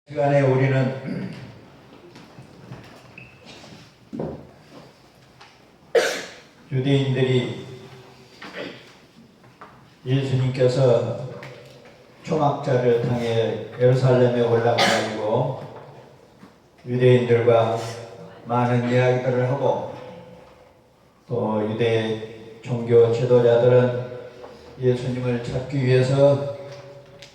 시간에 우리는 유대인들이 예수님께서 초막절을 당해 예루살렘에 올라가가지고 유대인들과 많은 이야기들을 하고, 또 유대 종교 지도자들은 예수님을 찾기 위해서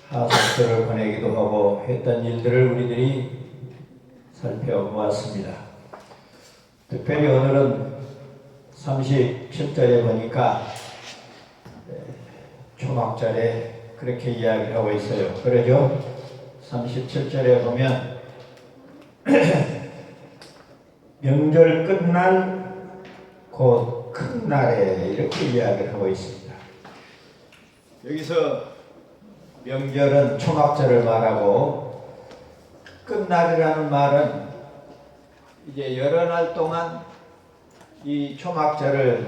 하석들을 보내기도 하고 했던 일들을 우리들이 살펴보았습니다. 특별히 오늘은 37절에 보니까 초막절에 그렇게 이야기를 하고 있어요. 그러죠? 37절에 보면 명절 끝날 곧 큰 날에 이렇게 이야기를 하고 있습니다. 여기서 명절은 초막절을 말하고, 끝날이라는 말은 이제 여러 날 동안 이 초막절을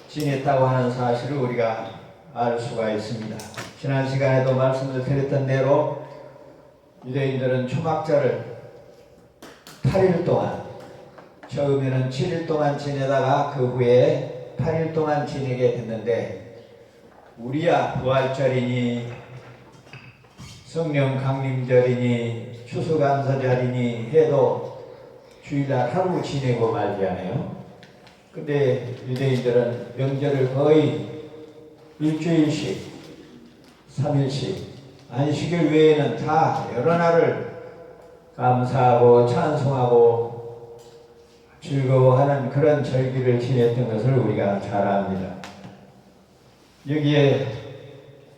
지냈다고 하는 사실을 우리가 알 수가 있습니다. 지난 시간에도 말씀을 드렸던 대로 유대인들은 초막절을 8일 동안, 처음에는 7일 동안 지내다가 그 후에 8일 동안 지내게 됐는데, 우리야 부활절이니 성령 강림절이니 추수감사절이니 해도 주일날 하루 지내고 말지 않아요. 근데 유대인들은 명절을 거의 일주일씩, 3일씩, 안식일 외에는 다 여러 날을 감사하고 찬송하고 즐거워하는 그런 절기를 지냈던 것을 우리가 잘 압니다. 여기에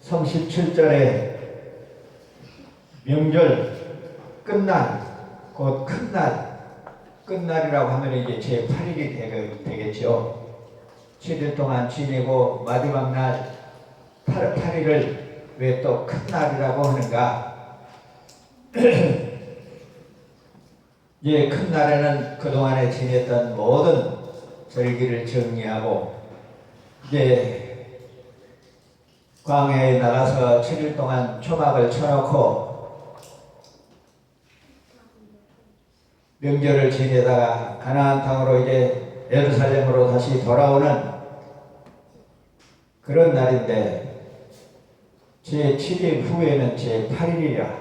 37절에 명절 끝날 곧 큰날, 끝날이라고 하면 이제 제8일이 되겠죠. 7일 동안 지내고 마지막 날 8일을 왜 또 큰날이라고 하는가? 예, 큰날에는 그동안에 지냈던 모든 절기를 정리하고, 이제 광야에 나가서 7일 동안 초막을 쳐놓고 명절을 지내다가 가나안 땅으로 이제 예루살렘으로 다시 돌아오는 그런 날인데, 제7일 후에는 제8일이라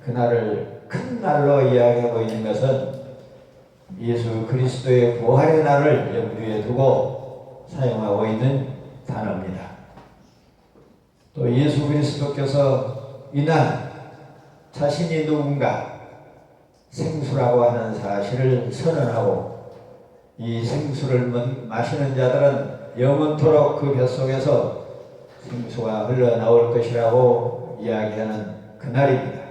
그날을 큰 날로 이야기하고 있는 것은 예수 그리스도의 부활의 날을 염두에 두고 사용하고 있는 단어입니다. 또 예수 그리스도께서 이날 자신이 누군가 생수라고 하는 사실을 선언하고, 이 생수를 마시는 자들은 영원토록 그 뱃속에서 생수가 흘러나올 것이라고 이야기하는 그날입니다.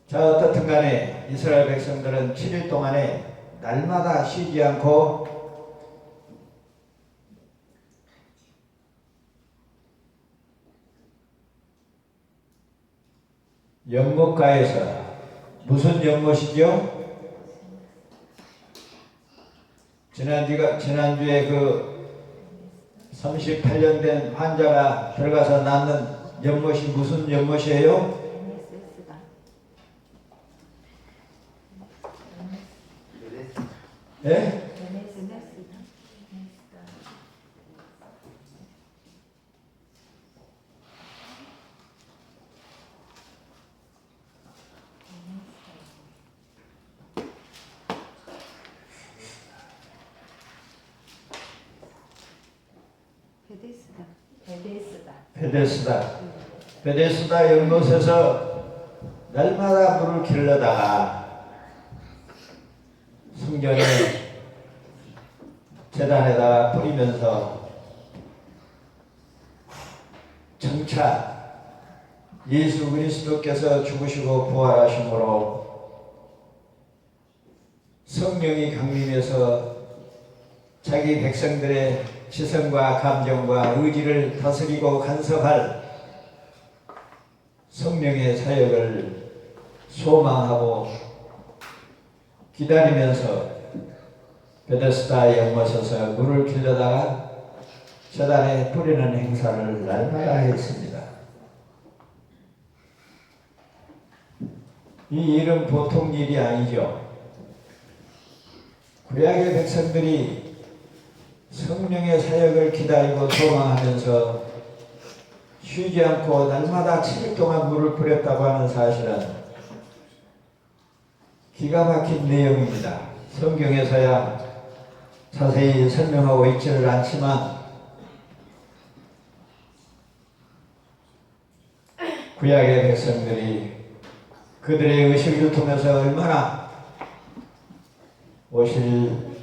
자, 어떻든 간에 이스라엘 백성들은 7일 동안에 날마다 쉬지 않고 연못가에서, 무슨 연못이죠? 지난주에 그 38년 된 환자가 들어가서 낳는 연못이 무슨 연못이에요? 예? 베데스다 연못에서 날마다 물을 길러다가 성전에 제단에다가 뿌리면서 정차 예수 그리스도께서 죽으시고 부활하심으로 성령이 강림해서 자기 백성들의 지성과 감정과 의지를 다스리고 간섭할 성령의 사역을 소망하고 기다리면서 베데스다 연못에서 물을 길러다가 제단에 뿌리는 행사를 날마다 했습니다. 이 일은 보통 일이 아니죠. 구약의 백성들이 성령의 사역을 기다리고 소망하면서 쉬지 않고 날마다 7일 동안 물을 뿌렸다고 하는 사실은 기가 막힌 내용입니다. 성경에서야 자세히 설명하고 있지를 않지만 구약의 백성들이 그들의 의식을 통해서 얼마나 오실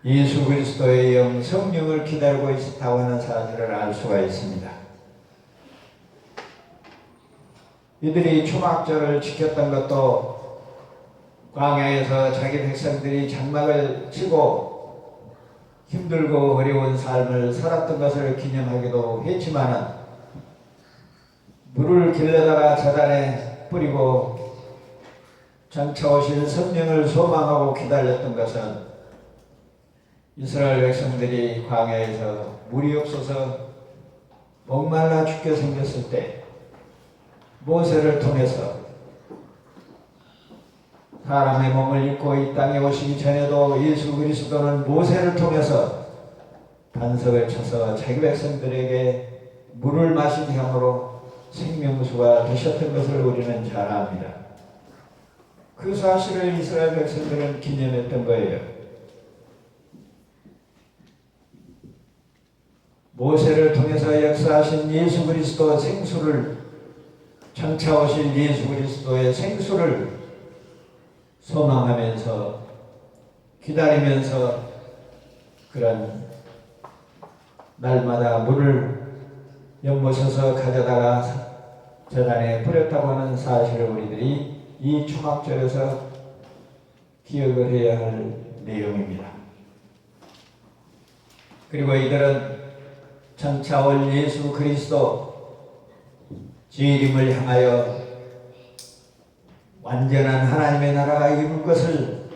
예수 그리스도의 영 성령을 기다리고 있었다고 하는 사실을 알 수가 있습니다. 이들이 초막절을 지켰던 것도 광야에서 자기 백성들이 장막을 치고 힘들고 어려운 삶을 살았던 것을 기념하기도 했지만은 물을 길러다가 저단에 뿌리고 장차 오실 성령을 소망하고 기다렸던 것은 이스라엘 백성들이 광야에서 물이 없어서 목말라 죽게 생겼을 때 모세를 통해서 사람의 몸을 입고 이 땅에 오시기 전에도 예수 그리스도는 모세를 통해서 반석을 쳐서 자기 백성들에게 물을 마시게 함으로 생명수가 되셨던 것을 우리는 잘 압니다. 그 사실을 이스라엘 백성들은 기념했던 거예요. 모세를 통해서 역사하신 예수 그리스도 생수를 장차 오실 예수 그리스도의 생수를 소망하면서 기다리면서 그런 날마다 물을 연못에서 가져다가 저단에 뿌렸다고 하는 사실을 우리들이 이 초막절에서 기억을 해야 할 내용입니다. 그리고 이들은 장차 올 예수 그리스도 주님을 향하여 완전한 하나님의 나라가 이룰 것을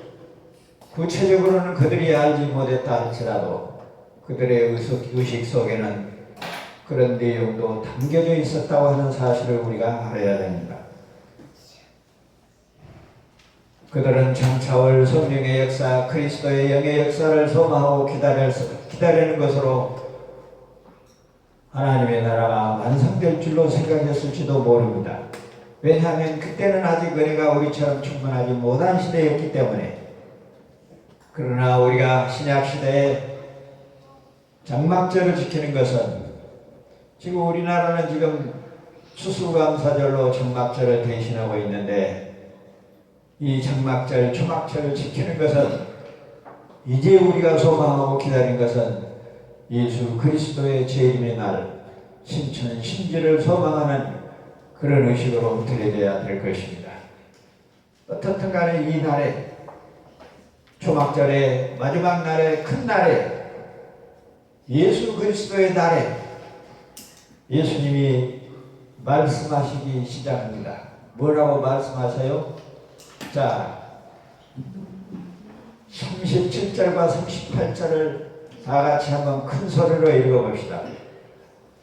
구체적으로는 그들이 알지 못했다 할지라도 그들의 의식 속에는 그런 내용도 담겨져 있었다고 하는 사실을 우리가 알아야 됩니다. 그들은 장차 올 성령의 역사, 그리스도의 영의 역사를 소망하고 기다리는 것으로 하나님의 나라가 완성될 줄로 생각했을지도 모릅니다. 왜냐하면 그때는 아직 은혜가 우리처럼 충분하지 못한 시대였기 때문에. 그러나 우리가 신약시대에 장막절을 지키는 것은 지금 우리나라는 지금 추수감사절로 장막절을 대신하고 있는데 이 장막절, 초막절을 지키는 것은 이제 우리가 소망하고 기다린 것은 예수 그리스도의 재림의 날, 신천 신지를 소망하는 그런 의식으로 드려져야 될 것입니다. 어떻든 간에 이 날에 초막절의 마지막 날에 큰 날에 예수 그리스도의 날에 예수님이 말씀하시기 시작합니다. 뭐라고 말씀하세요? 자, 37절과 38절을 다 같이 한번 큰 소리로 읽어봅시다.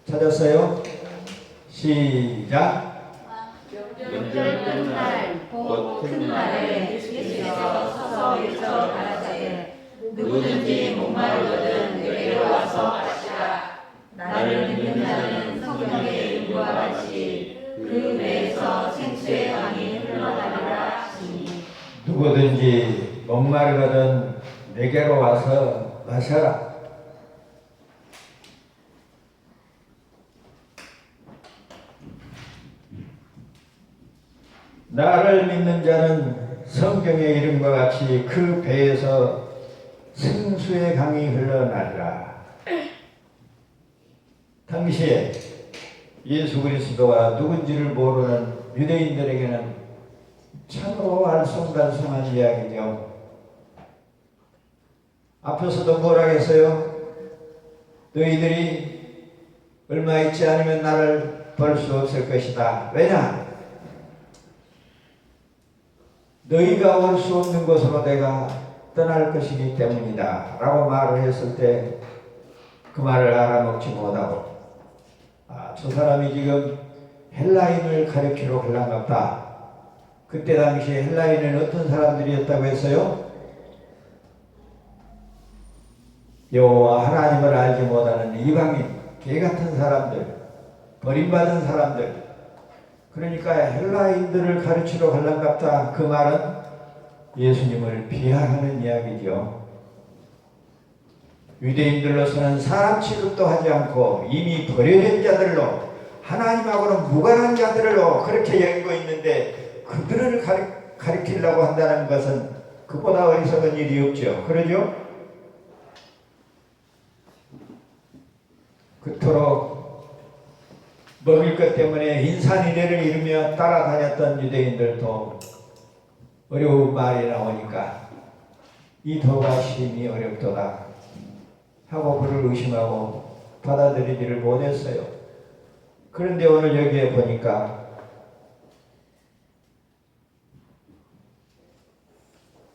찾았어요? 시작. 명절 끝날 곧 큰 날에 예수께서 서서 외쳐 가라사대 누구든지 목마르거든 내게로 와서 마시라. 나를 믿는 자는 성경의 이름과 같이 그 배에서 생수의 강이 흘러가리라 하시니 누구든지 목마르거든 내게로 와서 마셔라. 나를 믿는 자는 성경의 이름과 같이 그 배에서 생수의 강이 흘러나리라. 당시에 예수 그리스도가 누군지를 모르는 유대인들에게는 참으로 알쏭달쏭한 이야기죠. 앞에서도 뭐라 했어요? 너희들이 얼마 있지 않으면 나를 볼 수 없을 것이다. 왜냐? 너희가 올 수 없는 곳으로 내가 떠날 것이기 때문이다 라고 말을 했을 때 그 말을 알아먹지 못하고 저 사람이 지금 헬라인을 가리키러 갈란갑다. 그때 당시 헬라인은 어떤 사람들이었다고 했어요? 여호와 하나님을 알지 못하는 이방인, 개 같은 사람들, 버림받은 사람들. 그러니까 헬라인들을 가르치러 갈란갑다. 그 말은 예수님을 비하하는 이야기죠. 유대인들로서는 사람 취급도 하지 않고 이미 버려진 자들로, 하나님하고는 무관한 자들로 그렇게 여기고 있는데 그들을 가리키려고 한다는 것은 그보다 어리석은 일이 없죠. 그러죠? 그토록 먹을 것 때문에 인산인해를 이루며 따라다녔던 유대인들도 어려운 말이 나오니까 이 도가 심히 어렵도다 하고 그를 의심하고 받아들이지를 못했어요. 그런데 오늘 여기에 보니까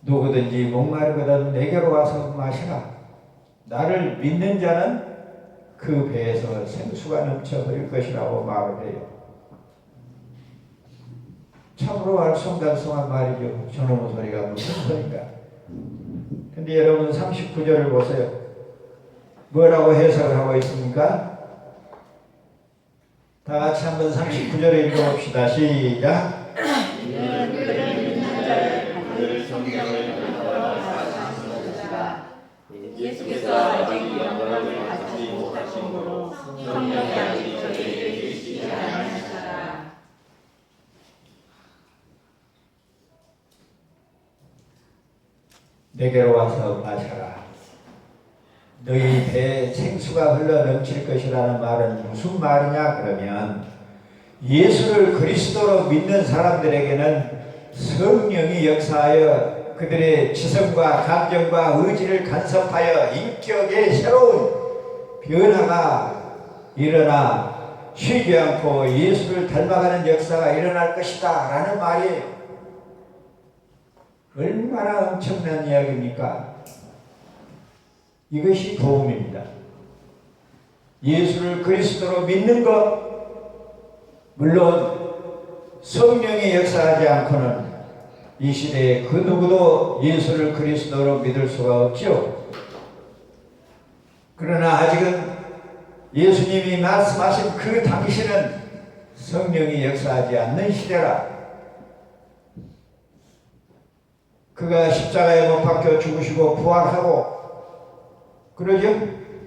누구든지 목마르거든 내게로 와서 마시라. 나를 믿는 자는 그 배에서 생수가 넘쳐 흐를 것이라고 말을 해요. 참으로 알쏭달쏭한 말이죠. 저놈의 소리가 무슨 소리인가. 근데 여러분 39절을 보세요. 뭐라고 해석을 하고 있습니까? 다 같이 한번 39절을 읽어봅시다. 시작. 예수께서 아직 영광을 받지 못하심으로 성령이 아직 저희에게 계시지 않으셨다. 내게로 와서 마셔라. 너희 배에 생수가 흘러 넘칠 것이라는 말은 무슨 말이냐 그러면 예수를 그리스도로 믿는 사람들에게는 성령이 역사하여 그들의 지성과 감정과 의지를 간섭하여 인격의 새로운 변화가 일어나 쉬지 않고 예수를 닮아가는 역사가 일어날 것이다 라는 말이 얼마나 엄청난 이야기입니까? 이것이 도움입니다. 예수를 그리스도로 믿는 것, 물론 성령이 역사하지 않고는 이 시대에 그 누구도 예수를 그리스도로 믿을 수가 없죠. 그러나 아직은 예수님이 말씀하신 그 당시는 성령이 역사하지 않는 시대라. 그가 십자가에 못 박혀 죽으시고 부활하고 그러죠?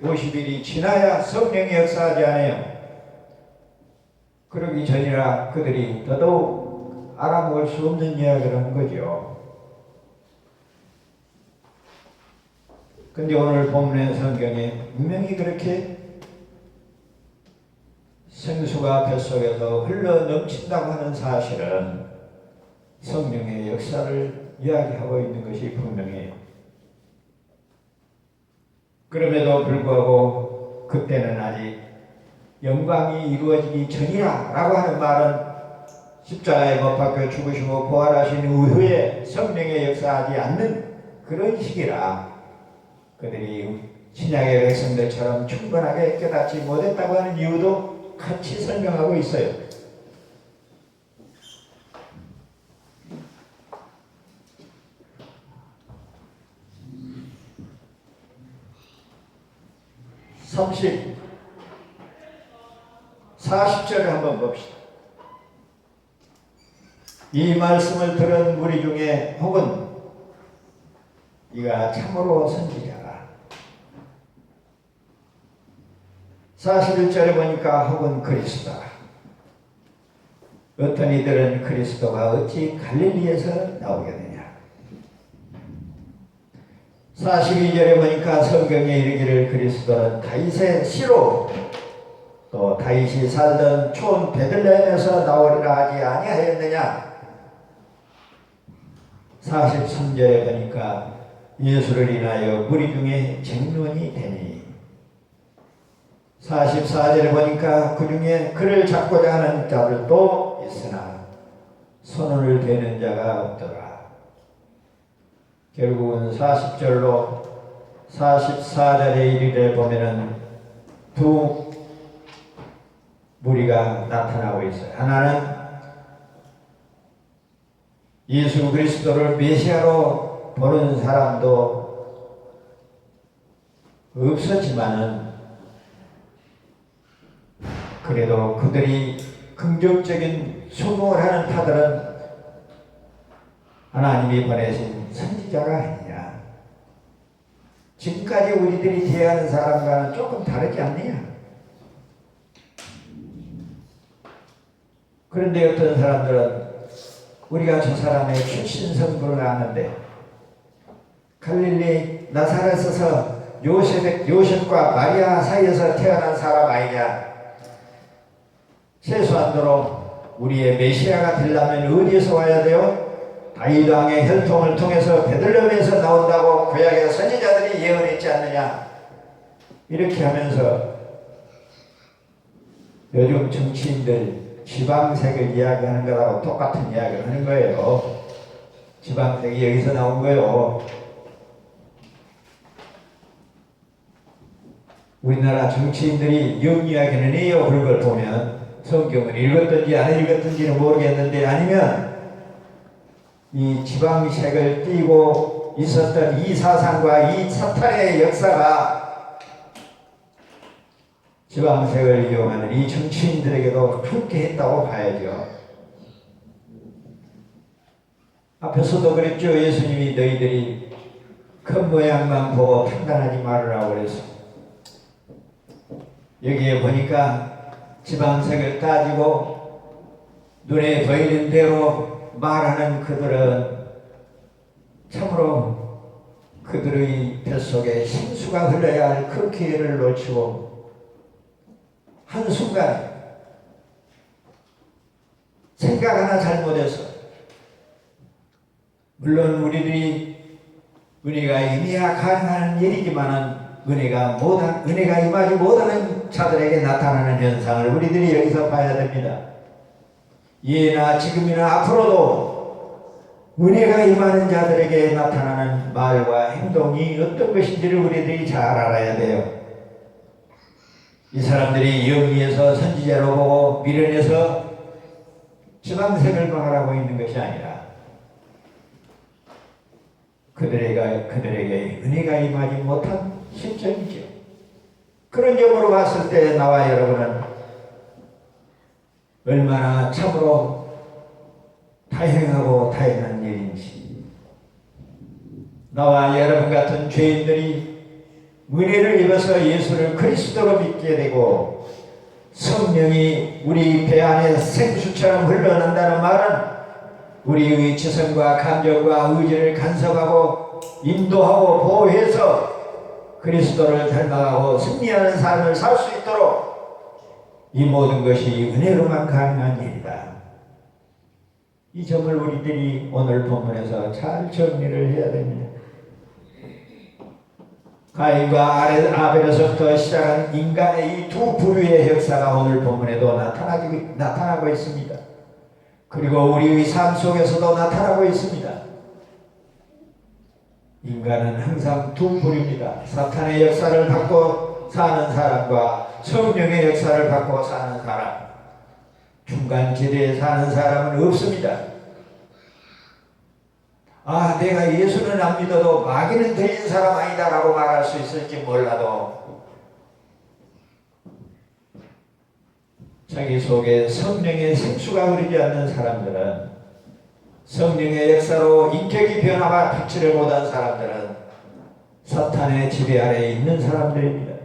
50일이 지나야 성령이 역사하지 않아요. 그러기 전이라 그들이 더더욱 알아먹을 수 없는 이야기를 한 거죠. 근데 오늘 본문의 성경에 분명히 그렇게 생수가 뱃속에서 흘러 넘친다고 하는 사실은 성령의 역사를 이야기하고 있는 것이 분명해요. 그럼에도 불구하고 그때는 아직 영광이 이루어지기 전이라 라고 하는 말은 십자가에 못 박혀 죽으시고 부활하신 이후에 성령의 역사하지 않는 그런 시기라 그들이 신약의 백성들처럼 충분하게 깨닫지 못했다고 하는 이유도 같이 설명하고 있어요. (30) 40절을 한번 봅시다. 이 말씀을 들은 무리 중에 혹은 이가 참으로 선지자가 41절에 보니까 혹은 그리스도다. 어떤 이들은 그리스도가 어찌 갈릴리에서 나오게 되냐. 42절에 보니까 성경에 이르기를 그리스도는 다윗의 씨로 또 다윗이 살던 촌 베들레헴에서 나오리라 하지 아니하였느냐. 43절에 보니까 예수를 인하여 무리 중에 쟁론이 되니 44절에 보니까 그 중에 그를 잡고자 하는 자들도 있으나 손을 대는 자가 없더라. 결국은 40절로 44절에 이르되 보면은 두 무리가 나타나고 있어요. 하나는 예수 그리스도를 메시아로 보는 사람도 없었지만은 그래도 그들이 긍정적인 수긍을 하는 파들은 하나님이 보내신 선지자가 아니냐. 지금까지 우리들이 대하는 사람과는 조금 다르지 않느냐. 그런데 어떤 사람들은 우리가 저 사람의 출신 성분을 아는데 갈릴리 나사렛에서 요셉과 마리아 사이에서 태어난 사람 아니냐. 최소한도로 우리의 메시아가 되려면 어디에서 와야 돼요? 다윗 왕의 혈통을 통해서 베들레헴에서 나온다고 구약의 선지자들이 예언했지 않느냐. 이렇게 하면서 요즘 정치인들 지방색을 이야기하는 거하고 똑같은 이야기를 하는 거예요. 지방색이 여기서 나온 거예요. 우리나라 정치인들이 영리하기는 해요. 그런 걸 보면 성경을 읽었든지 안 읽었든지는 모르겠는데, 아니면 이 지방색을 띠고 있었던 이 사상과 이 사탄의 역사가 지방색을 이용하는 이 정치인들에게도 함께 했다고 봐야죠. 앞에서도 그랬죠. 예수님이 너희들이 큰 모양만 보고 판단하지 말으라고 그랬어. 여기에 보니까 지방색을 따지고 눈에 보이는 대로 말하는 그들은 참으로 그들의 뱃속에 생수가 흘러야 할 그 기회를 놓치고 한순간 생각 하나 잘못해서, 물론 우리들이 은혜가 임해야 가능한 일이지만은 은혜가 임하지 못하는 자들에게 나타나는 현상을 우리들이 여기서 봐야 됩니다. 예나 지금이나 앞으로도 은혜가 임하는 자들에게 나타나는 말과 행동이 어떤 것인지를 우리들이 잘 알아야 돼요. 이 사람들이 영리해서 선지자로 보고 미련해서 지방색을 말하고 있는 것이 아니라 그들에게 은혜가 임하지 못한 실정이죠. 그런 점으로 봤을 때 나와 여러분은 얼마나 참으로 다행하고 다행한 일인지, 나와 여러분 같은 죄인들이 은혜를 입어서 예수를 그리스도로 믿게 되고 성령이 우리 배 안에 생수처럼 흘러난다는 말은 우리의 지성과 감정과 의지를 간섭하고 인도하고 보호해서 그리스도를 닮아가고 승리하는 삶을 살 수 있도록 이 모든 것이 은혜로만 가능한 일이다. 이 점을 우리들이 오늘 본문에서 잘 정리를 해야 됩니다. 가인과 아벨에서부터 시작한 인간의 이 두 부류의 역사가 오늘 본문에도 나타나고 있습니다. 그리고 우리의 삶 속에서도 나타나고 있습니다. 인간은 항상 두 부류입니다. 사탄의 역사를 받고 사는 사람과 성령의 역사를 받고 사는 사람. 중간 지대에 사는 사람은 없습니다. 내가 예수는 안 믿어도 마귀는 들린 사람 아니다 라고 말할 수 있을지 몰라도 자기 속에 성령의 생수가 흐르지 않는 사람들은, 성령의 역사로 인격이 변화가 빛을 못한 사람들은 사탄의 지배 아래에 있는 사람들입니다.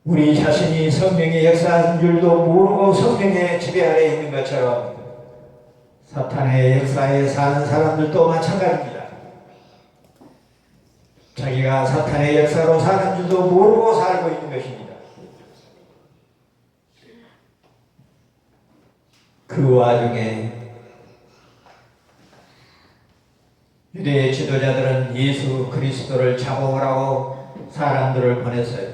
우리 자신이 성령의 역사하는 줄도 모르고 성령의 지배 아래에 있는 것처럼 사탄의 역사에 사는 사람들도 마찬가지입니다. 자기가 사탄의 역사로 사는 줄도 모르고 살고 있는 것입니다. 그 와중에 유대의 지도자들은 예수 그리스도를 잡아오라고 하고 사람들을 보냈어요.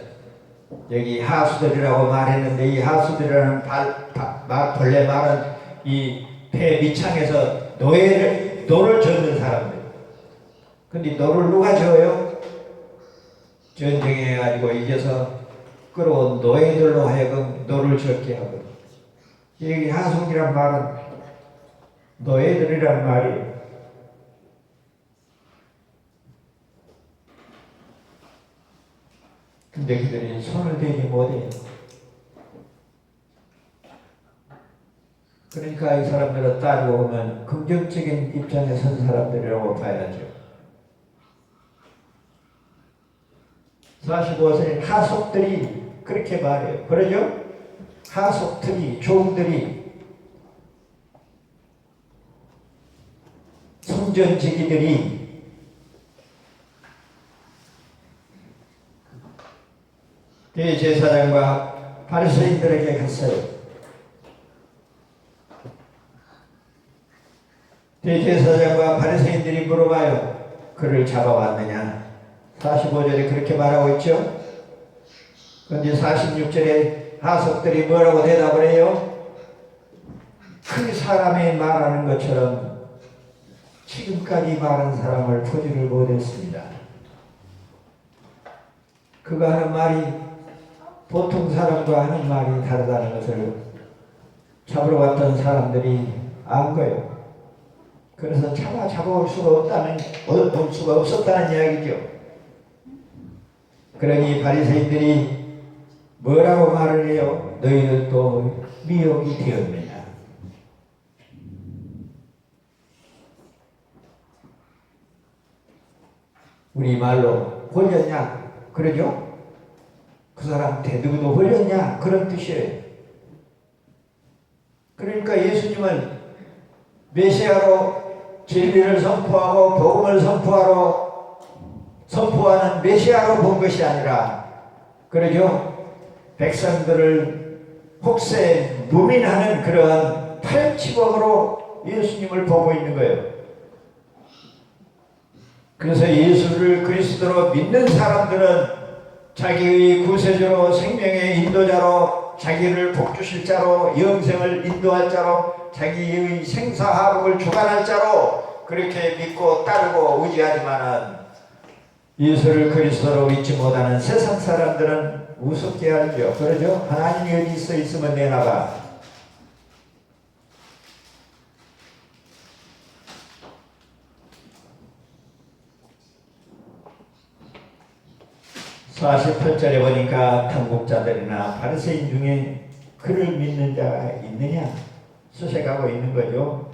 여기 하수들이라고 말했는데, 이 하수들이라는 본래 말은 이 폐 밑창에서 노를 젓는 사람들. 근데 노를 누가 저어요? 전쟁해가지고 이겨서 끌어온 노예들로 하여금 노를 젓게 하고, 이 하속이란 말은 노예들이란 말이에요. 근데 그들이 손을 대지 못해요. 그러니까 이 사람들은 따지고 보면 긍정적인 입장에 선 사람들이라고 봐야죠. 45세인 하속들이 그렇게 말해요. 그러죠? 하속들이, 종들이, 성전지기들이 대제사장과 바리새인들에게 갔어요. 대제사장과 바리새인들이 물어봐요. 그를 잡아왔느냐? 45절에 그렇게 말하고 있죠. 그런데 46절에 하석들이 뭐라고 대답을 해요? 그 사람이 말하는 것처럼 지금까지 말한 사람을 보지를 못했습니다. 그가 하는 말이 보통 사람과 하는 말이 다르다는 것을 잡으러 왔던 사람들이 안 거예요. 그래서 잡아올 수가 없었다는 이야기죠. 그러니 바리새인들이 뭐라고 말을 해요? 너희들도 미혹이 되었느냐? 우리말로 홀렸냐? 그러죠? 그 사람한테 누구도 홀렸냐? 그런 뜻이에요. 그러니까 예수님은 메시아로 진리를 선포하고 복음을 선포하는 메시아로 본 것이 아니라, 그러죠? 백성들을 혹세 무민하는 그러한 탈취범으로 예수님을 보고 있는 거예요. 그래서 예수를 그리스도로 믿는 사람들은 자기의 구세주로, 생명의 인도자로, 자기를 복주실 자로, 영생을 인도할 자로, 자기의 생사화복을 주관할 자로 그렇게 믿고 따르고 의지하지만은 예수를 그리스도로 믿지 못하는 세상 사람들은 우습게 알죠. 그러죠? 하나님이 어디 있으면 내나가. (48절에) 보니까 당국자들이나 바리새인 중에 그를 믿는 자가 있느냐 수색하고 있는 거죠.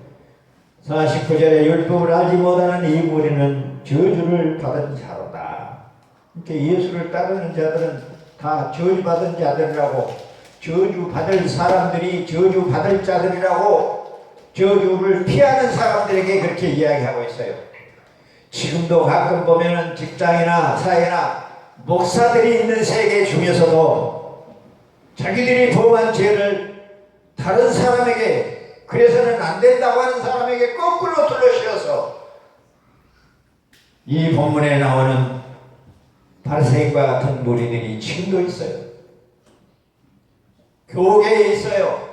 49절에 율법을 알지 못하는 이 무리는 저주를 받은 자로다. 이렇게 예수를 따르는 자들은 다 저주받은 자들이라고, 저주받을 사람들이 저주받을 자들이라고 저주를 피하는 사람들에게 그렇게 이야기하고 있어요. 지금도 가끔 보면은 직장이나 사회나 목사들이 있는 세계 중에서도 자기들이 범한 죄를 다른 사람에게, 그래서는 안 된다고 하는 사람에게 거꾸로 둘러씌워서 이 본문에 나오는 바리새인과 같은 무리들이 지금도 있어요. 교계에 있어요.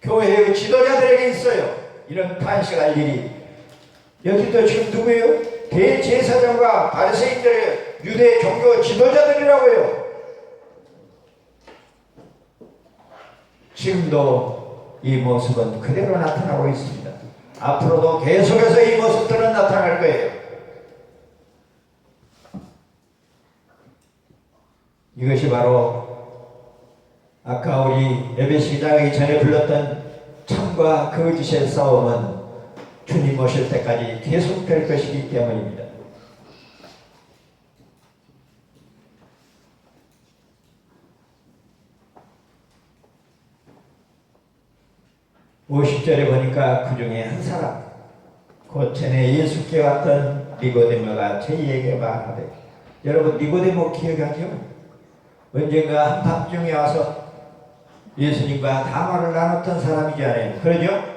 교회의 지도자들에게 있어요. 이런 탄식할 일이. 여기도 지금 누구예요? 대제사장과 바리새인들의 유대 종교 지도자들이라고 해요. 지금도 이 모습은 그대로 나타나고 있습니다. 앞으로도 계속해서 이 모습들은 나타날 거예요. 이것이 바로 아까 우리 예배 시작하기 전에 불렀던 참과 거짓의 싸움은 주님 오실 때까지 계속될 것이기 때문입니다. 50절에 보니까 그 중에 한 사람, 곧 전에 예수께 왔던 니고데모가 저희에게 말하되, 여러분 니고데모 기억하죠? 언젠가 한밤중에 와서 예수님과 담화를 나눴던 사람이잖아요. 그러죠?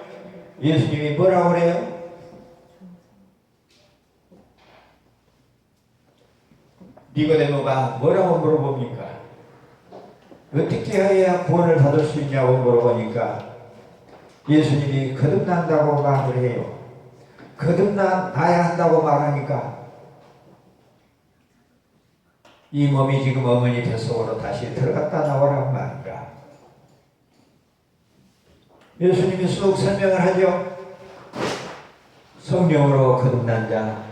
예수님이 뭐라고 그래요? 니고데모가 뭐라고 물어봅니까? 어떻게 해야 구원을 받을 수 있냐고 물어보니까 예수님이 거듭난다고 말을 해요. 거듭나야 한다고 말하니까 이 몸이 지금 어머니 뱃속으로 다시 들어갔다 나오란 말인가. 예수님이 쑥 설명을 하죠. 성령으로 거듭난 자,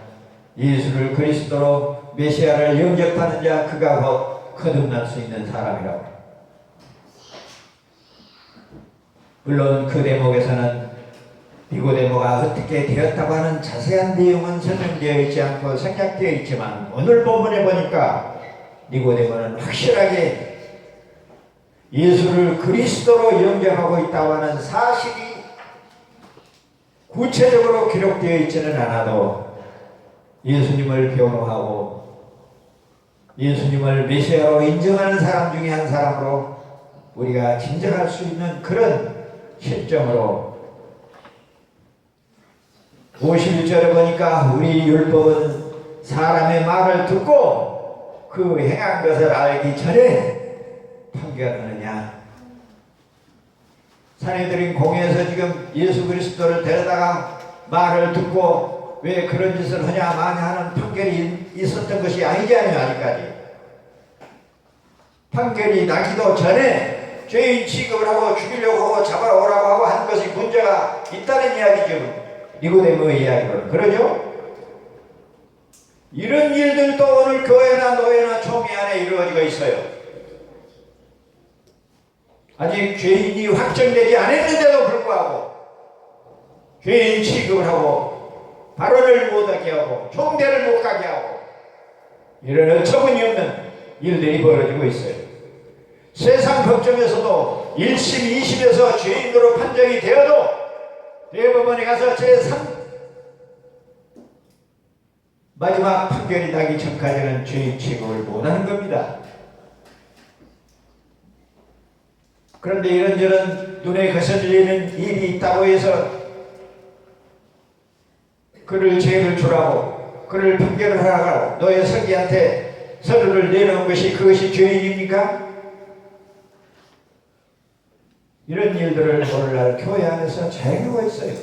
예수를 그리스도로 메시아를 영접하는 자, 그가 곧 거듭날 수 있는 사람이라고. 물론 그 대목에서는 니고데모가 어떻게 되었다고 하는 자세한 내용은 설명되어 있지 않고 생략되어 있지만, 오늘 본문에 보니까 니고데모는 확실하게 예수를 그리스도로 영접하고 있다고 하는 사실이 구체적으로 기록되어 있지는 않아도 예수님을 변호하고 예수님을 메시아로 인정하는 사람 중에 한 사람으로 우리가 짐작할 수 있는 그런 실정으로 51절에 보니까 우리 율법은 사람의 말을 듣고 그 행한 것을 알기 전에 판결하느냐. 사내들인 공회에서 지금 예수 그리스도를 데려다가 말을 듣고 왜 그런 짓을 하냐 마냐 하는 판결이 있었던 것이 아니지 않아요. 아직까지 판결이 나기도 전에 죄인 취급을 하고 죽이려고 하고 잡아오라고 하고 하는 것이 문제가 있다는 이야기죠. 니고데모의 이야기로는 그러죠. 이런 일들도 오늘 교회나 노예나 총회 안에 이루어지고 있어요. 아직 죄인이 확정되지 않았는데도 불구하고 죄인 취급을 하고 발언을 못하게 하고 총대를 못 가게 하고 이런 어처구니 없는 일들이 벌어지고 있어요. 세상 법정에서도 1심, 2심에서 죄인으로 판정이 되어도 대법원에 가서 제3 마지막 판결이 나기 전까지는 죄인 취급을 못하는 겁니다. 그런데 이런저런 눈에 거슬리는 일이 있다고 해서 그를 죄를 주라고 그를 판결을 하라고 너의 서기한테 서류를 내놓은 것이 그것이 죄인입니까? 이런 일들을 오늘날 교회 안에서 자행하고 있어요.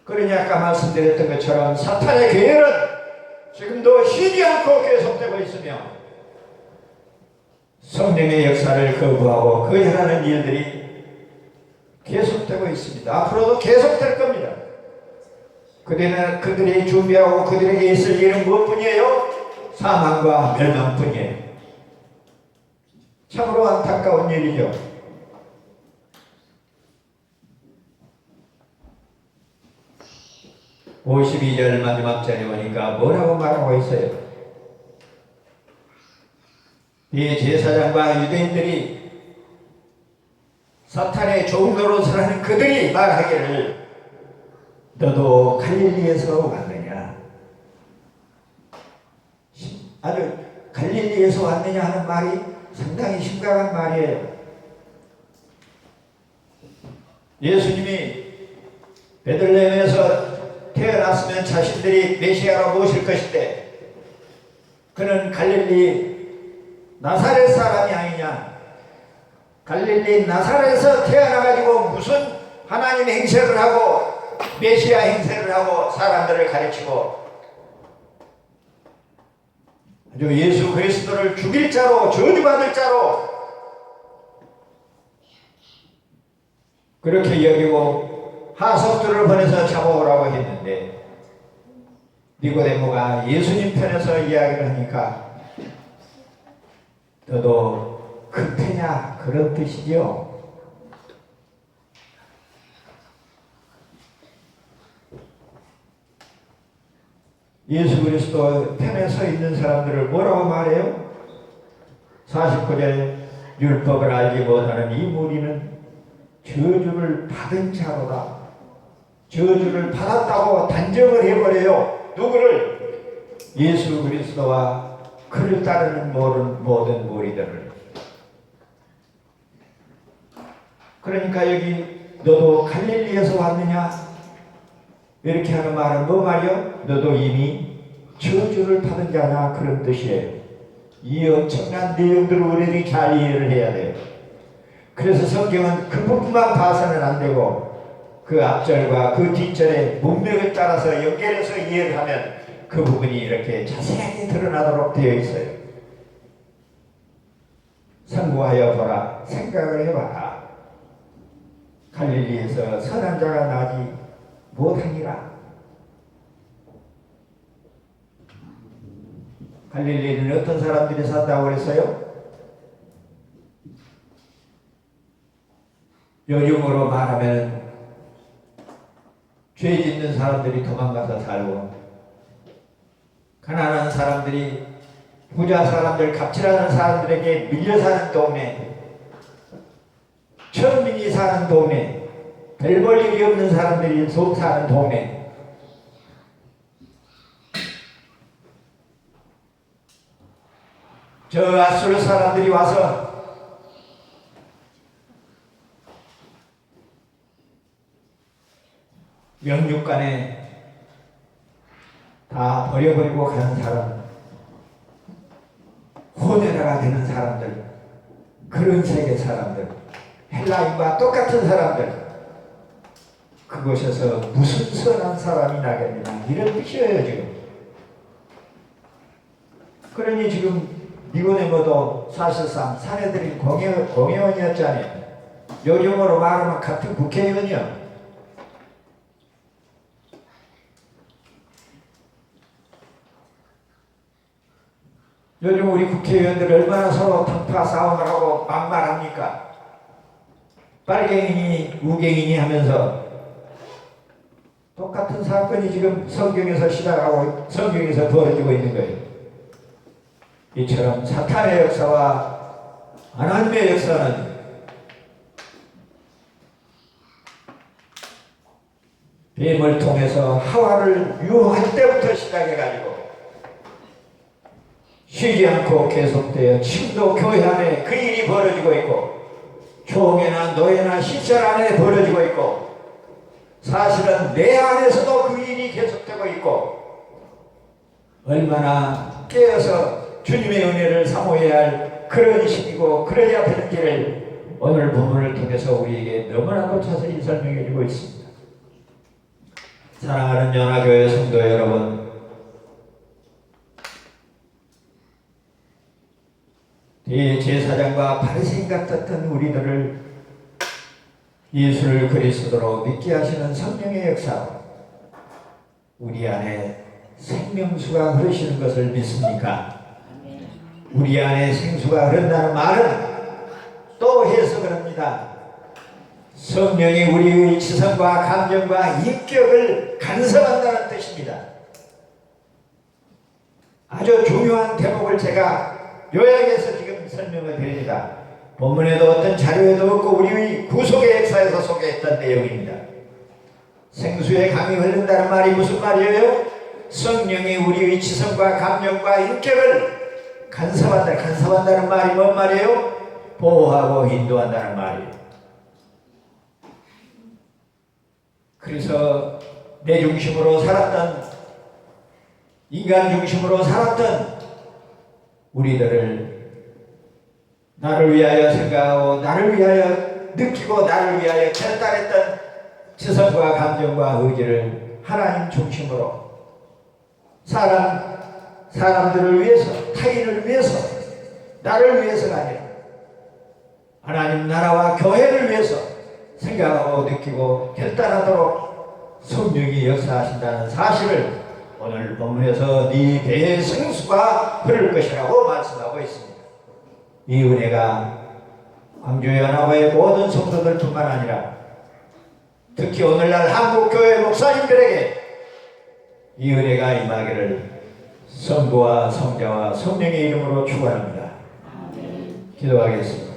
그러니 아까 말씀드렸던 것처럼 사탄의 교회는 지금도 쉬지 않고 계속되고 있으며 성령의 역사를 거부하고 거절하는 일들이 계속되고 있습니다. 앞으로도 계속될 겁니다. 그들이 준비하고 그들에게 있을 일은 무엇뿐이에요? 사망과 멸망뿐이에요. 참으로 안타까운 일이죠. (52절) 마지막 절에 보니까 뭐라고 말하고 있어요? 이 제사장과 유대인들이 사탄의 좋은 노릇을 하는 그들이 말하기를 너도 갈릴리에서 왔느냐? 아주 갈릴리에서 왔느냐 하는 말이 상당히 심각한 말이에요. 예수님이 베들레헴에서 태어났으면 자신들이 메시아로 모실 것인데 그는 갈릴리 나사렛 사람이 아니냐. 갈릴리 나사렛에서 태어나가지고 무슨 하나님 행세를 하고 메시아 행세를 하고 사람들을 가르치고 아주 예수 그리스도를 죽일 자로 저주받을 자로 그렇게 여기고 하석들을 보내서 잡아오라고 했는데 니고데모가 예수님 편에서 이야기를 하니까 너도 급해냐 그런 뜻이죠. 예수 그리스도 편에 서 있는 사람들을 뭐라고 말해요? 49절 율법을 알지 못하는 이 무리는 저주를 받은 자로다. 저주를 받았다고 단정을 해버려요. 누구를? 예수 그리스도와 그를 따르는 모든 무리들을. 그러니까 여기 너도 갈릴리에서 왔느냐? 이렇게 하는 말은 뭐 말이요? 너도 이미 저주를 받은 자냐 그런 뜻이에요. 이 엄청난 내용들을 우리들이 잘 이해를 해야 돼요. 그래서 성경은 그 부분만 봐서는 안 되고 그 앞절과 그 뒷절의 문맥을 따라서 연결해서 이해를 하면 그 부분이 이렇게 자세하게 드러나도록 되어 있어요. 상고하여 보라. 생각을 해봐라. 갈릴리에서 선한 자가 나지 못하니라. 갈릴리는 어떤 사람들이 산다고 그랬어요? 요즘으로 말하면 죄 짓는 사람들이 도망가서 살고, 가난한 사람들이 부자 사람들, 갑질하는 사람들에게 밀려 사는 동네, 천민이 사는 동네, 별 볼 일이 없는 사람들이 사는 동네, 저 아수르 사람들이 와서 영육간에 다 버려버리고 가는 사람, 호내라가 되는 사람들, 그런 세계 사람들, 헬라인과 똑같은 사람들, 그곳에서 무슨 선한 사람이 나겠느냐, 이런 뜻이에요 지금. 그러니 지금 니고데모도 사실상 사내들인 공회원이었잖아요. 요즘으로 말하면 같은 국회의원이요. 요즘 우리 국회의원들 얼마나 서로 탕파 싸움을 하고 막말합니까? 빨갱이니 우갱이니 하면서 똑같은 사건이 지금 성경에서 시작하고 성경에서 벌어지고 있는 거예요. 이처럼 사탄의 역사와 하나님의 역사는 뱀을 통해서 하와를 유혹할 때부터 시작해가지고 쉬지 않고 계속되어 지금도 교회 안에 그 일이 벌어지고 있고, 총회나 노예나 시설 안에 벌어지고 있고, 사실은 내 안에서도 그 일이 계속되고 있고, 얼마나 깨어서 주님의 은혜를 사모해야 할 그런 시기고 그래야 되는지를 오늘 본문을 통해서 우리에게 너무나도 자세히 설명해 주고 있습니다. 사랑하는 연합교회 성도 여러분, 대제사장과 바리새인 같았던 우리들을 예수를 그리스도로 믿게 하시는 성령의 역사로 우리 안에 생명수가 흐르시는 것을 믿습니까? 우리 안에 생수가 흐른다는 말은 또 해석을 합니다. 성령이 우리의 지성과 감정과 인격을 간섭한다는 뜻입니다. 아주 중요한 대목을 제가 요약해서 지금 설명을 드립니다. 본문에도 어떤 자료에도 없고 우리의 구속의 역사에서 소개했던 내용입니다. 생수의 강이 흐른다는 말이 무슨 말이에요? 성령이 우리의 지성과 감정과 인격을 간섭한다는 말이 뭔 말이에요? 보호하고 인도한다는 말이에요. 그래서 내 중심으로 살았던, 인간 중심으로 살았던 우리들을 나를 위하여 생각하고 나를 위하여 느끼고 나를 위하여 결단했던 지성과 감정과 의지를 하나님 중심으로 사람들을 위해서, 타인을 위해서, 나를 위해서가 아니라 하나님 나라와 교회를 위해서 생각하고 느끼고 결단하도록 성령이 역사하신다는 사실을 오늘 본문에서 네 배에 생수가 흐를 것이라고 말씀하고 있습니다. 이 은혜가 광주연합의 모든 성도들 뿐만 아니라 특히 오늘날 한국교회 목사님들에게 이 은혜가 임하기를 성부와 성자와 성령의 이름으로 축원합니다. 기도하겠습니다.